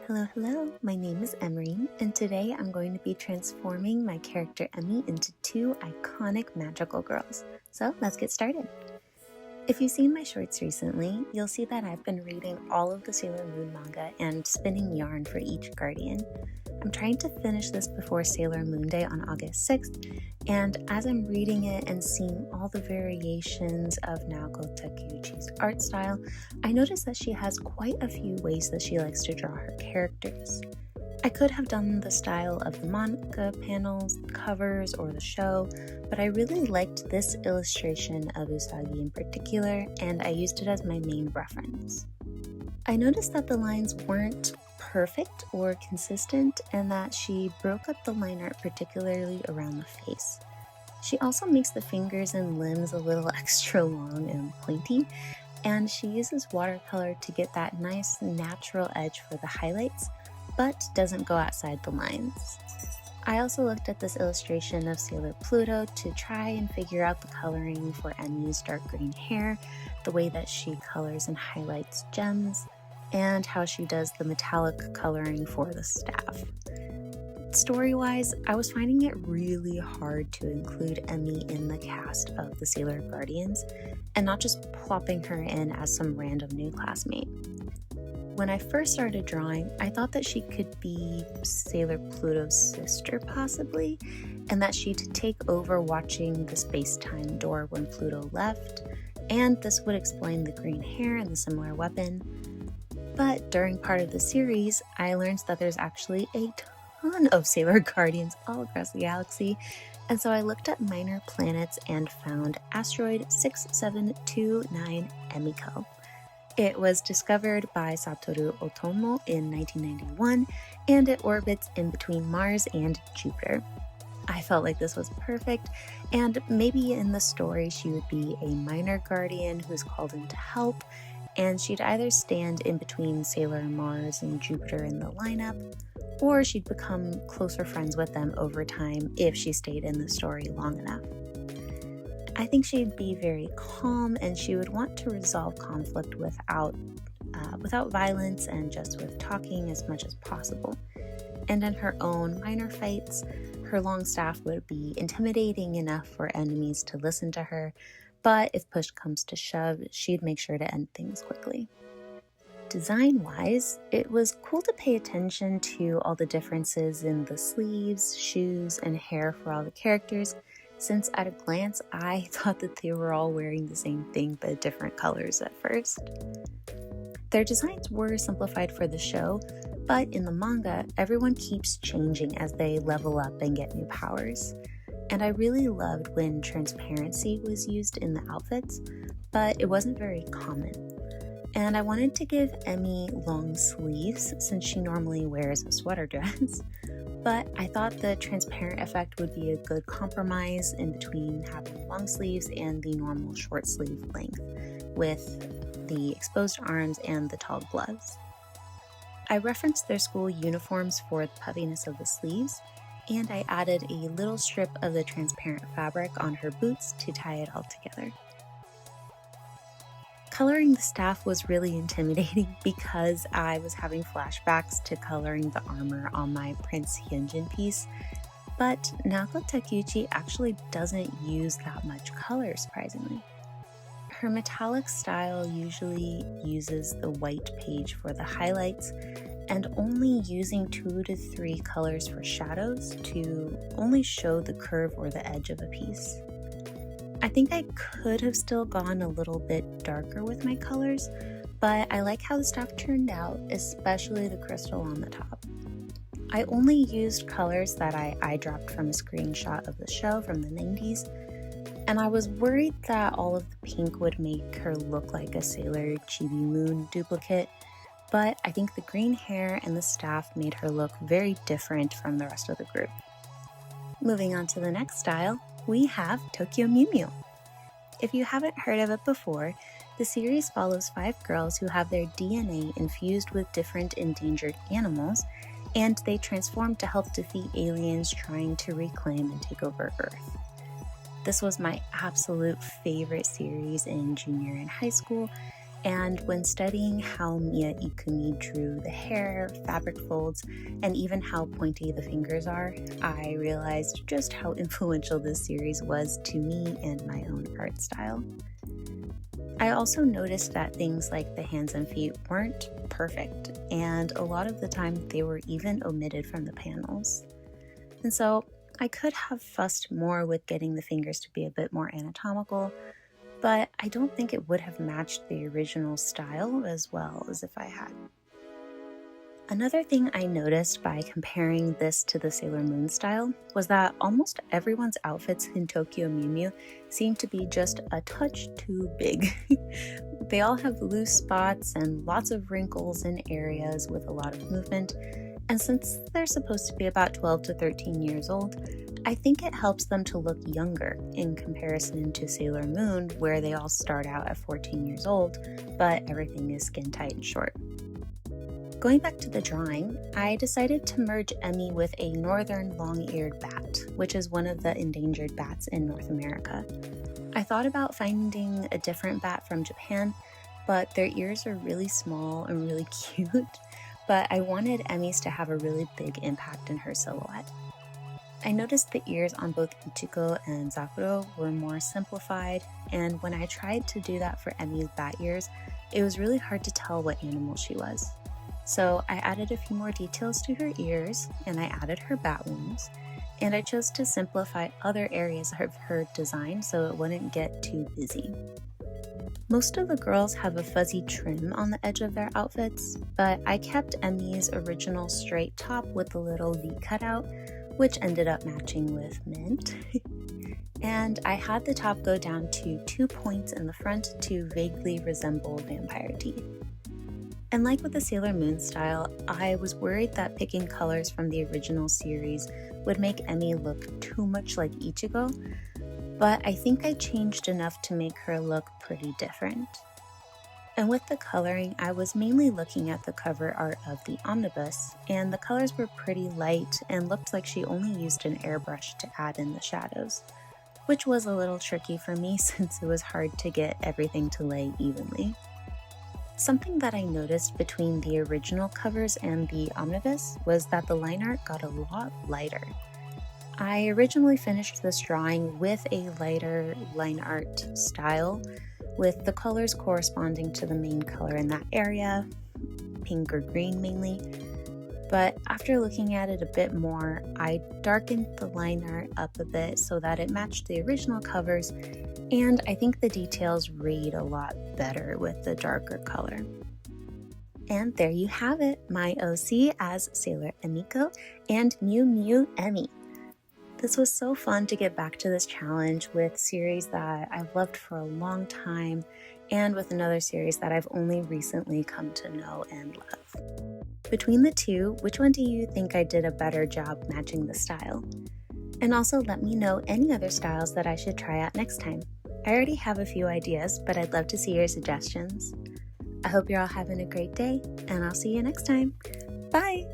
Hello, my name is Emery, and today I'm going to be transforming my character Emmy into two iconic magical girls. So let's get started. If you've seen my shorts recently, you'll see that I've been reading all of the Sailor Moon manga and spinning yarn for each guardian. I'm trying to finish this before Sailor Moon Day on August 6th, and as I'm reading it and seeing all the variations of Naoko Takeuchi's art style, I noticed that she has quite a few ways that she likes to draw her characters. I could have done the style of the manga panels, the covers, or the show, but I really liked this illustration of Usagi in particular, and I used it as my main reference. I noticed that the lines weren't perfect or consistent, and that she broke up the line art particularly around the face. She also makes the fingers and limbs a little extra long and pointy, and she uses watercolor to get that nice natural edge for the highlights, but doesn't go outside the lines. I also looked at this illustration of Sailor Pluto to try and figure out the coloring for Emmy's dark green hair, the way that she colors and highlights gems, and how she does the metallic coloring for the staff. Story-wise, I was finding it really hard to include Emmy in the cast of the Sailor Guardians, and not just plopping her in as some random new classmate. When I first started drawing, I thought that she could be Sailor Pluto's sister possibly, and that she'd take over watching the space-time door when Pluto left, and this would explain the green hair and the similar weapon. But during part of the series, I learned that there's actually a ton of Sailor Guardians all across the galaxy, and so I looked at minor planets and found asteroid 6729 Emiko. It was discovered by Satoru Otomo in 1991, and it orbits in between Mars and Jupiter. I felt like this was perfect, and maybe in the story she would be a minor guardian who's called in to help, and she'd either stand in between Sailor Mars and Jupiter in the lineup, or she'd become closer friends with them over time if she stayed in the story long enough. I think she'd be very calm, and she would want to resolve conflict without violence and just with talking as much as possible. And in her own minor fights, her long staff would be intimidating enough for enemies to listen to her, but if push comes to shove, she'd make sure to end things quickly. Design-wise, it was cool to pay attention to all the differences in the sleeves, shoes, and hair for all the characters, since at a glance, I thought that they were all wearing the same thing but different colors at first. Their designs were simplified for the show, but in the manga, everyone keeps changing as they level up and get new powers. And I really loved when transparency was used in the outfits, but it wasn't very common. And I wanted to give Emmy long sleeves since she normally wears a sweater dress. But I thought the transparent effect would be a good compromise in between having long sleeves and the normal short sleeve length, with the exposed arms and the tall gloves. I referenced their school uniforms for the puffiness of the sleeves, and I added a little strip of the transparent fabric on her boots to tie it all together. Coloring the staff was really intimidating because I was having flashbacks to coloring the armor on my Prince Hyunjin piece, but Naoko Takeuchi actually doesn't use that much color, surprisingly. Her metallic style usually uses the white page for the highlights, and only using 2 to 3 colors for shadows to only show the curve or the edge of a piece. I think I could have still gone a little bit darker with my colors, but I like how the stuff turned out, especially the crystal on the top. I only used colors that I dropped from a screenshot of the show from the 90s, and I was worried that all of the pink would make her look like a Sailor Chibi Moon duplicate, but I think the green hair and the staff made her look very different from the rest of the group. Moving on to the next style, we have Tokyo Mew Mew. If you haven't heard of it before, the series follows 5 girls who have their DNA infused with different endangered animals, and they transform to help defeat aliens trying to reclaim and take over Earth. This was my absolute favorite series in junior and high school, And when studying how Mia Ikumi drew the hair, fabric folds, and even how pointy the fingers are, I realized just how influential this series was to me and my own art style. I also noticed that things like the hands and feet weren't perfect, and a lot of the time they were even omitted from the panels. And so I could have fussed more with getting the fingers to be a bit more anatomical, but I don't think it would have matched the original style as well as if I had. Another thing I noticed by comparing this to the Sailor Moon style was that almost everyone's outfits in Tokyo Mew Mew seem to be just a touch too big. They all have loose spots and lots of wrinkles in areas with a lot of movement, and since they're supposed to be about 12 to 13 years old, I think it helps them to look younger in comparison to Sailor Moon, where they all start out at 14 years old, but everything is skin tight and short. Going back to the drawing, I decided to merge Emmy with a northern long-eared bat, which is one of the endangered bats in North America. I thought about finding a different bat from Japan, but their ears are really small and really cute, but I wanted Emmy's to have a really big impact in her silhouette. I noticed the ears on both Ichigo and Zakuro were more simplified, and when I tried to do that for Emmy's bat ears, it was really hard to tell what animal she was. So I added a few more details to her ears, and I added her bat wings, and I chose to simplify other areas of her design so it wouldn't get too busy. Most of the girls have a fuzzy trim on the edge of their outfits, but I kept Emmy's original straight top with a little V cutout, which ended up matching with mint. And I had the top go down to 2 points in the front to vaguely resemble vampire teeth. And like with the Sailor Moon style, I was worried that picking colors from the original series would make Emmy look too much like Ichigo, but I think I changed enough to make her look pretty different. And with the coloring, I was mainly looking at the cover art of the omnibus, and the colors were pretty light and looked like she only used an airbrush to add in the shadows, which was a little tricky for me since it was hard to get everything to lay evenly. Something that I noticed between the original covers and the omnibus was that the line art got a lot lighter. I originally finished this drawing with a lighter line art style, with the colors corresponding to the main color in that area, pink or green mainly. But after looking at it a bit more, I darkened the line art up a bit so that it matched the original covers, and I think the details read a lot better with the darker color. And there you have it, my OC as Sailor Emiko and Mew Mew Emmy. This was so fun to get back to this challenge with series that I've loved for a long time, and with another series that I've only recently come to know and love. Between the two, which one do you think I did a better job matching the style? And also let me know any other styles that I should try out next time. I already have a few ideas, but I'd love to see your suggestions. I hope you're all having a great day, and I'll see you next time. Bye!